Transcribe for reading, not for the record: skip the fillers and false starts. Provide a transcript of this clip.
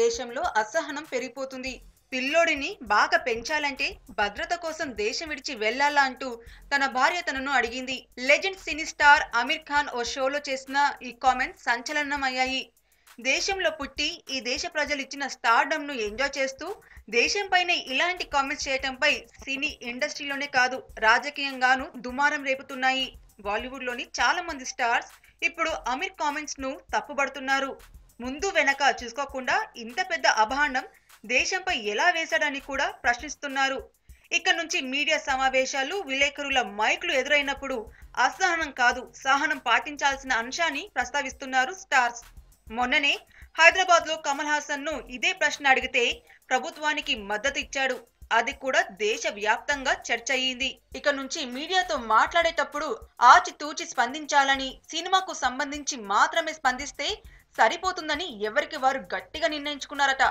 దేశంలో అసహనం పెరిగిపోతుంది. పిల్లోడిని బాగా పెంచాలంటే భద్రత కోసం దేశం విడిచి వెళ్లాలా అంటూ తన భార్య తనను అడిగింది. Legend cine star Aamir Khan ఓ షోలో చేసిన ఈ కామెంట్స్ సంచలనమయ్యాయి. దేశంలో పుట్టి ఈ దేశ ప్రజలు ఇచ్చిన స్టార్డమ్ ను ఎంజాయ్ చేస్తూ దేశంపైనే ఇలాంటి కామెంట్స్ చేయటంపై సినీ ఇండస్ట్రీలోనే కాదు రాజకీయంగానూ దుమారం రేపుతున్నాయి. బాలీవుడ్ లోని చాలా మంది స్టార్స్ ఇప్పుడు అమీర్ కామెంట్స్ ను తప్పుబడుతున్నారు. ముందు వెనక చూసుకోకుండా ఇంత పెద్ద అభాండం దేశంపై ఎలా వేశాడని కూడా ప్రశ్నిస్తున్నారు. ఇక నుంచి మీడియా సమావేశాలు, విలేకరుల మైకులు ఎదురైనప్పుడు అసహనం కాదు సహనం పాటించాల్సిన అంశాన్ని ప్రస్తావిస్తున్నారు స్టార్స్. మొన్ననే హైదరాబాద్ లో కమల్ హాసన్ ను ఇదే ప్రశ్న అడిగితే ప్రభుత్వానికి మద్దతు ఇచ్చాడు. అది కూడా దేశ వ్యాప్తంగా చర్చ అయ్యింది. ఇక నుంచి మీడియాతో మాట్లాడేటప్పుడు ఆచితూచి స్పందించాలని, సినిమాకు సంబంధించి మాత్రమే స్పందిస్తే సరిపోతుందని ఎవరికి వారు గట్టిగా నిర్ణయించుకున్నారట.